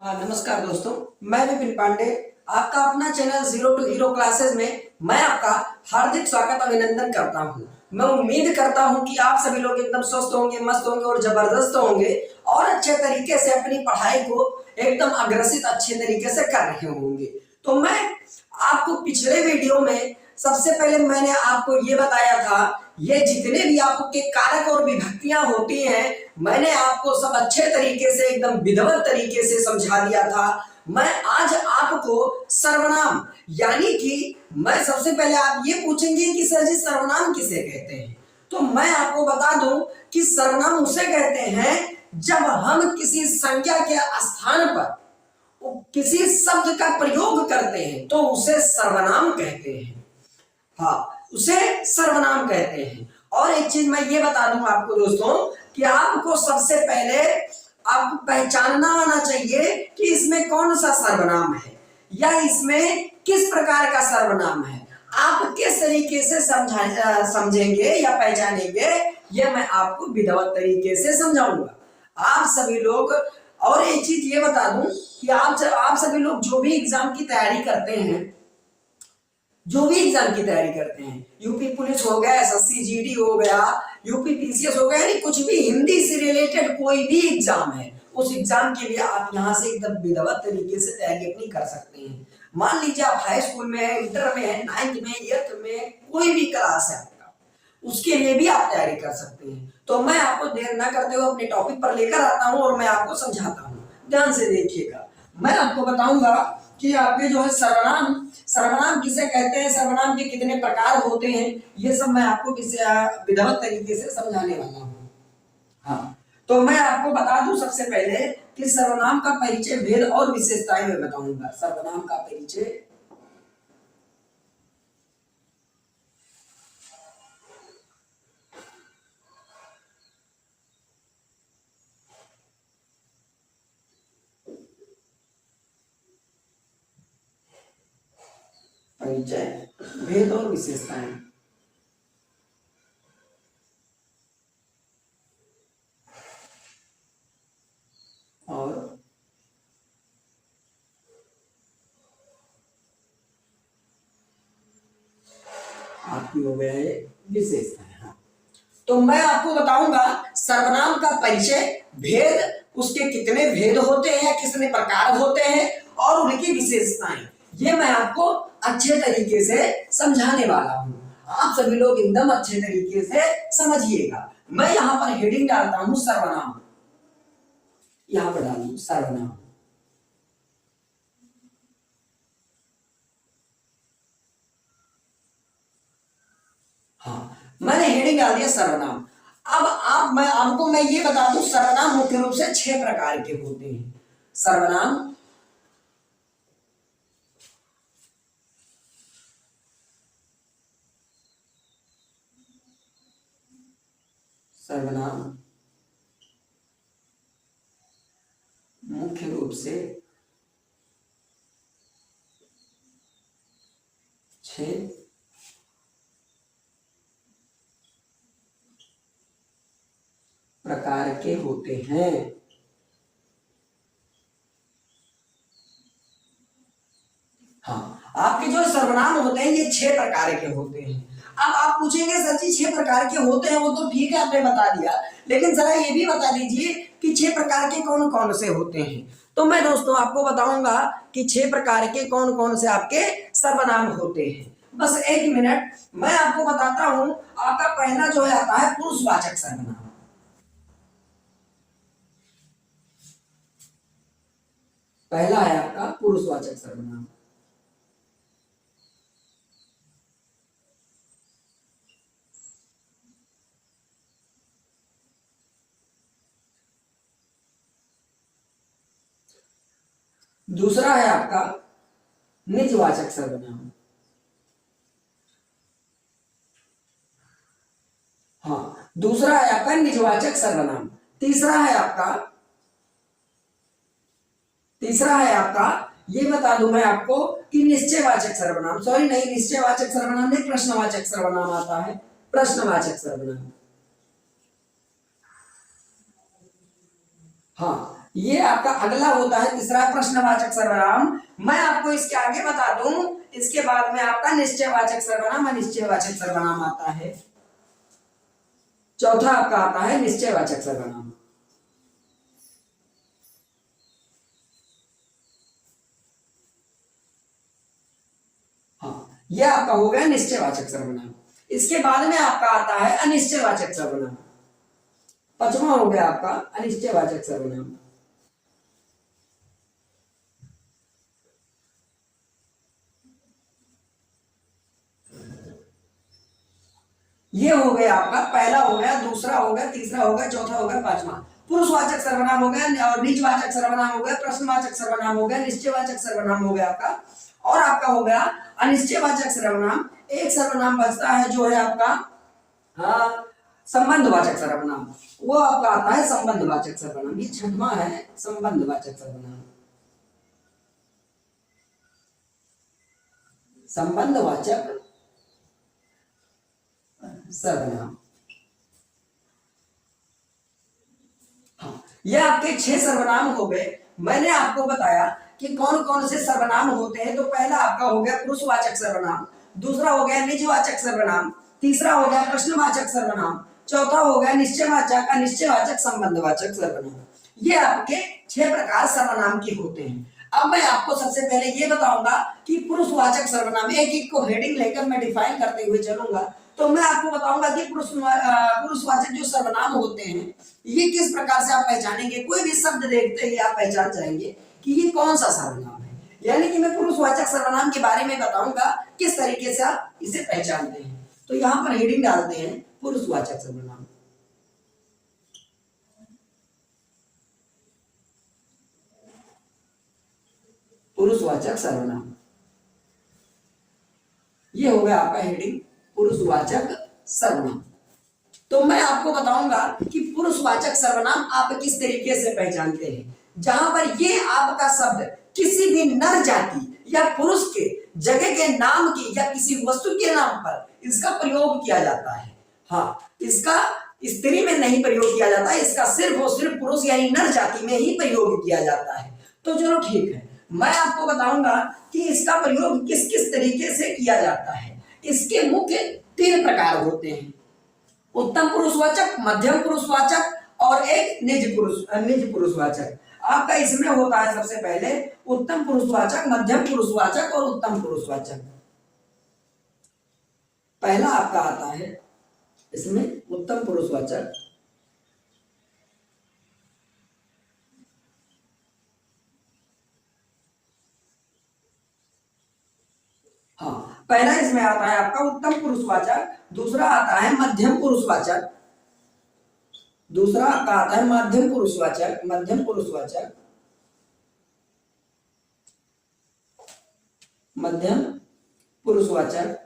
हाँ नमस्कार दोस्तों, मैं विपिन पांडे आपका अपना channel zero to hero classes में मैं आपका हार्दिक स्वागत अभिनंदन करता हूँ। मैं उम्मीद करता हूँ कि आप सभी लोग एकदम स्वस्थ होंगे, मस्त होंगे और जबरदस्त होंगे और अच्छे तरीके से अपनी पढ़ाई को एकदम अग्रसित अच्छे तरीके से कर रहे होंगे। तो मैं आपको पिछले वीडियो में सबसे पहले मैंने आपको ये बताया था, ये जितने भी आपके कारक और विभक्तियां होती हैं मैंने आपको सब अच्छे तरीके से एकदम विधिवत तरीके से समझा दिया था। मैं आज आपको सर्वनाम यानी कि मैं सबसे पहले आप ये पूछेंगे कि सर जी सर्वनाम किसे कहते हैं, तो मैं आपको बता दूं कि सर्वनाम उसे कहते हैं जब हम किसी संज्ञा के स्थान पर किसी शब्द का प्रयोग करते हैं तो उसे सर्वनाम कहते हैं। हाँ, उसे सर्वनाम कहते हैं। और एक चीज मैं ये बता दूं आपको दोस्तों कि आपको सबसे पहले आपको पहचानना आना चाहिए कि इसमें कौन सा सर्वनाम है या इसमें किस प्रकार का सर्वनाम है। आप किस तरीके से समझेंगे या पहचानेंगे ये मैं आपको विधिवत तरीके से समझाऊंगा। आप सभी लोग, और एक चीज ये बता दूं कि आप सभी लोग जो भी एग्जाम की तैयारी करते हैं, यूपी पुलिस हो गया, एसएससी जीडी हो गया, यूपी पीसीएस हो गया, यानी कुछ भी हिंदी से रिलेटेड कोई भी एग्जाम है उस एग्जाम के लिए आप यहाँ से एकदम विधिवत तरीके से तैयारी अपनी कर सकते हैं। मान लीजिए आप हाई स्कूल में है, इंटर में है, 9th में, 8th में, कोई भी क्लास है आपका, उसके लिए भी आप तैयारी कर सकते हैं। तो मैं आपको देर ना करते हुए अपने टॉपिक पर लेकर आता हूँ और मैं आपको समझाता हूँ। ध्यान से देखिएगा, मैं आपको बताऊंगा कि आपके जो है सर्वनाम किसे कहते हैं, सर्वनाम के कितने प्रकार होते हैं, ये सब मैं आपको विधिवत तरीके से समझाने वाला हूँ। हाँ, तो मैं आपको बता दूं सबसे पहले कि सर्वनाम का परिचय, भेद और विशेषताएं मैं बताऊंगा। सर्वनाम का परिचय, भेद और विशेषताएं। और आपकी हो गया है विशेषताएं। हाँ, तो मैं आपको बताऊंगा सर्वनाम का परिचय, भेद, उसके कितने भेद होते हैं, कितने प्रकार होते हैं और उनकी विशेषताएं, ये मैं आपको अच्छे तरीके से समझाने वाला हूं। आप सभी लोग एकदम अच्छे तरीके से समझिएगा। मैं यहां पर हेडिंग डालता हूं सर्वनाम, यहां पर डालूं सर्वनाम। हाँ, मैंने हेडिंग डाल दिया सर्वनाम। अब मैं ये बता दूं सर्वनाम मुख्य रूप से 6 प्रकार के होते हैं। सर्वनाम मुख्य रूप से 6 प्रकार के होते हैं। हाँ, आपके जो सर्वनाम होते हैं ये 6 प्रकार के होते हैं। अब आप पूछेंगे सर जी 6 प्रकार के होते हैं, वो तो ठीक है आपने बता दिया, लेकिन जरा ये भी बता दीजिए कि 6 प्रकार के कौन कौन से होते हैं। तो मैं दोस्तों आपको बताऊंगा कि 6 प्रकार के कौन कौन से आपके सर्वनाम होते हैं। बस 1 मिनट, मैं आपको बताता हूं। आपका पहला जो है आता है पुरुषवाचक सर्वनाम। पहला है आपका पुरुषवाचक सर्वनाम। दूसरा है आपका निजवाचक सर्वनाम। हाँ, दूसरा है आपका निजवाचक सर्वनाम। तीसरा है आपका ये बता दूं मैं आपको कि निश्चयवाचक सर्वनाम, सॉरी नहीं, निश्चयवाचक सर्वनाम नहीं, प्रश्नवाचक सर्वनाम आता है। प्रश्नवाचक सर्वनाम। हाँ, ये आपका अगला होता है तीसरा प्रश्नवाचक सर्वनाम। मैं आपको इसके आगे बता दूं, इसके बाद में आपका निश्चयवाचक सर्वनाम, अनिश्चयवाचक सर्वनाम आता है। चौथा आपका आता है निश्चयवाचक सर्वनाम। हाँ, यह आपका हो गया निश्चयवाचक सर्वनाम। इसके बाद में आपका आता है अनिश्चयवाचक सर्वनाम। पांचवा हो गया आपका अनिश्चयवाचक सर्वनाम। ये हो गया आपका पहला हो गया, दूसरा हो गया, तीसरा हो गया, चौथा हो गया, पांचवा। पुरुषवाचक सर्वनाम हो गया और निजवाचक सर्वनाम हो गया, प्रश्नवाचक सर्वनाम हो गया, निश्चयवाचक सर्वनाम हो गया आपका, और आपका हो गया अनिश्चयवाचक सर्वनाम। एक सर्वनाम बचता है जो है आपका संबंधवाचक सर्वनाम। वो आपका आता है संबंधवाचक सर्वनाम। ये छठवां है संबंधवाचक सर्वनाम। संबंधवाचक सर्वनाम। हाँ, ये आपके 6 सर्वनाम हो गए। मैंने आपको बताया कि कौन कौन से सर्वनाम होते हैं। तो पहला आपका हो गया पुरुषवाचक सर्वनाम, दूसरा हो गया निजवाचक सर्वनाम, तीसरा हो गया प्रश्नवाचक सर्वनाम, चौथा हो गया निश्चयवाचक, अनिश्चयवाचक, संबंधवाचक सर्वनाम। ये आपके 6 प्रकार सर्वनाम के होते हैं। अब मैं आपको सबसे पहले ये बताऊंगा कि पुरुषवाचक सर्वनाम, एक एक को हेडिंग लेकर मैं डिफाइन करते हुए चलूंगा। तो मैं आपको बताऊंगा कि पुरुषवाचक जो सर्वनाम होते हैं ये किस प्रकार से आप पहचानेंगे। कोई भी शब्द देखते ही आप पहचान जाएंगे कि ये कौन सा सर्वनाम है। यानी कि मैं पुरुषवाचक सर्वनाम के बारे में बताऊंगा किस तरीके से आप इसे पहचानते हैं। तो यहां पर हेडिंग डालते हैं पुरुषवाचक सर्वनाम। पुरुषवाचक सर्वनाम, ये हो गया आपका हेडिंग पुरुषवाचक सर्वनाम। तो मैं आपको बताऊंगा कि पुरुषवाचक सर्वनाम आप किस तरीके से पहचानते हैं। जहां पर ये आपका शब्द किसी भी नर जाति या पुरुष के जगह के नाम की या किसी वस्तु के नाम पर इसका प्रयोग किया जाता है। हाँ, इसका स्त्री में नहीं प्रयोग किया जाता है, इसका सिर्फ और सिर्फ पुरुष यानी नर जाति में ही प्रयोग किया जाता है। तो चलो ठीक है, मैं आपको बताऊंगा कि इसका प्रयोग किस किस तरीके से किया जाता है। इसके मुख्य 3 प्रकार होते हैं, उत्तम पुरुषवाचक, मध्यम पुरुषवाचक और एक निज पुरुषवाचक। आपका इसमें होता है सबसे पहले उत्तम पुरुषवाचक, मध्यम पुरुषवाचक और उत्तम पुरुषवाचक। पहला आपका आता है इसमें उत्तम पुरुषवाचक, हाँ, पहला इसमें आता है आपका उत्तम पुरुषवाचक, दूसरा आता है मध्यम पुरुषवाचक, दूसरा आपका आता है मध्यम पुरुषवाचक, मध्यम पुरुषवाचक, मध्यम पुरुषवाचक,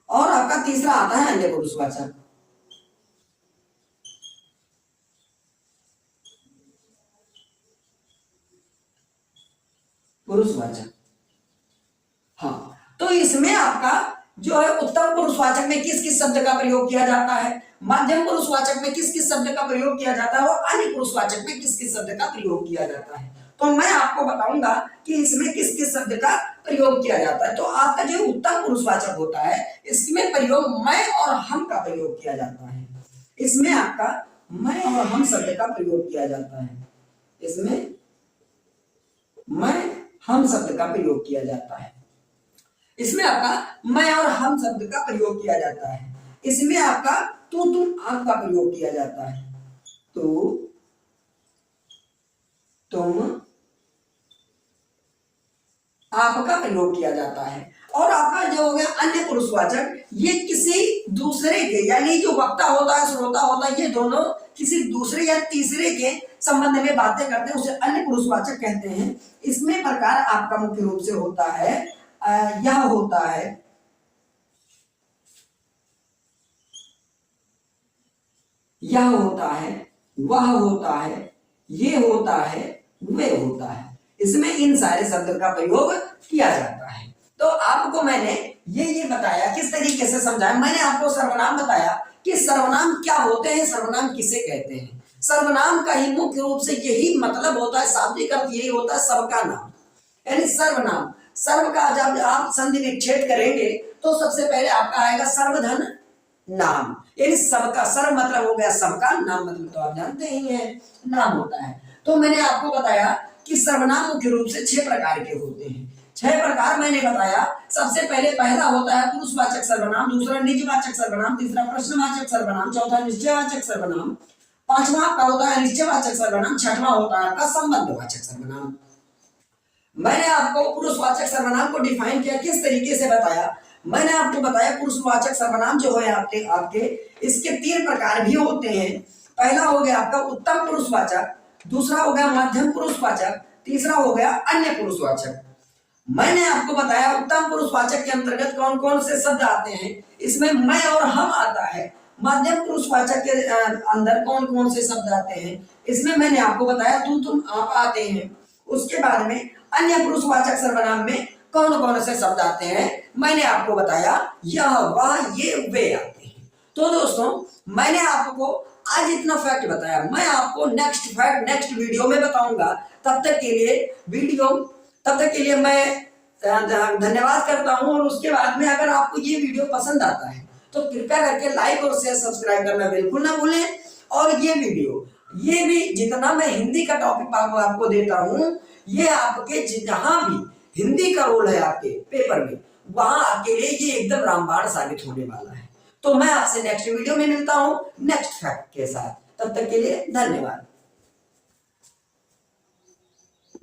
और आपका तीसरा आता है अन्य पुरुषवाचक। पुरुषवाचक, हाँ, तो इसमें आपका जो है उत्तम पुरुषवाचक में किस किस शब्द का प्रयोग किया जाता है, मध्यम पुरुषवाचक में किस किस शब्द का प्रयोग किया जाता है और अन्य पुरुषवाचक में किस किस शब्द का प्रयोग किया जाता है। तो मैं आपको बताऊंगा कि इसमें किस किस शब्द का प्रयोग किया जाता है। तो आपका जो उत्तम पुरुषवाचक होता है इसमें प्रयोग मैं और हम का प्रयोग किया जाता है। इसमें आपका मैं और हम शब्द का प्रयोग किया जाता है। इसमें मैं हम शब्द का प्रयोग किया जाता है। इसमें आपका मैं और हम शब्द का प्रयोग किया जाता है। इसमें आपका तू तुम आप का प्रयोग किया जाता है। तू तुम आपका प्रयोग किया जाता है। और आपका जो हो गया अन्य पुरुषवाचक, ये किसी दूसरे के यानी जो वक्ता होता है, श्रोता होता है, ये दोनों किसी दूसरे या तीसरे के संबंध में बातें करते हैं, उसे अन्य पुरुषवाचक कहते हैं। इसमें प्रकार आपका मुख्य रूप से होता है यह होता है, यह होता है, वह होता है, ये होता है, वे होता है। इसमें इन सारे शब्द का प्रयोग किया जाता है। तो आपको मैंने ये बताया, किस तरीके से समझाया। मैंने आपको सर्वनाम बताया कि सर्वनाम क्या होते हैं, सर्वनाम किसे कहते हैं। सर्वनाम का ही मुख्य रूप से यही मतलब होता है, शाब्दिक अर्थ यही होता है सबका नाम, यानी सर्वनाम। सर्व का जब आप संधि विच्छेद करेंगे तो सबसे पहले आपका आएगा सर्वधन नाम, यानी सबका, सर्व मतलब हो गया सबका, नाम मतलब तो आप जानते ही हैं नाम होता है। तो मैंने आपको बताया कि सर्वनाम मुख्य रूप से 6 प्रकार के होते हैं। 6 प्रकार मैंने बताया। सबसे पहले पहला होता है पुरुषवाचक सर्वनाम, दूसरा निजवाचक सर्वनाम, तीसरा प्रश्नवाचक सर्वनाम, चौथा निश्चयवाचक सर्वनाम, पांचवा आपका होता है निश्चयवाचक सर्वनाम, छठवां होता है आपका संबंधवाचक सर्वनाम। मैंने आपको पुरुषवाचक सर्वनाम को डिफाइन किया, किस तरीके से बताया। मैंने आपको बताया पुरुषवाचक सर्वनाम जो है आपके इसके 3 प्रकार भी होते हैं। पहला हो गया आपका उत्तम पुरुषवाचक, दूसरा हो गया मध्यम पुरुषवाचक, तीसरा हो गया अन्य पुरुषवाचक। मैंने आपको बताया उत्तम पुरुषवाचक के अंतर्गत कौन कौन से शब्द आते हैं। इसमें मैं और हम आता है। मध्यम पुरुषवाचक के अंदर कौन कौन से शब्द आते हैं, इसमें मैंने आपको बताया तू तुम आप आते हैं। उसके बाद में अन्य पुरुषवाचक सर्वनाम में कौन कौन से शब्द आते हैं, मैंने आपको बताया यह वह ये वे आते हैं। तो दोस्तों मैंने आपको आज इतना फैक्ट बताया, मैं आपको नेक्स्ट फैक्ट नेक्स्ट वीडियो में बताऊंगा। तब तक के लिए मैं धन्यवाद करता हूं। और उसके बाद में अगर आपको ये वीडियो पसंद आता है तो कृपया करके लाइक और शेयर सब्सक्राइब करना बिल्कुल ना भूलें। और ये वीडियो, ये भी जितना मैं हिंदी का टॉपिक आपको देता हूं, ये आपके जहां भी हिंदी का रोल है आपके पेपर में, वहां आपके लिए ये एकदम रामबाण साबित होने वाला है। तो मैं आपसे नेक्स्ट वीडियो में मिलता हूं नेक्स्ट फैक्ट के साथ। तब तक के लिए धन्यवाद।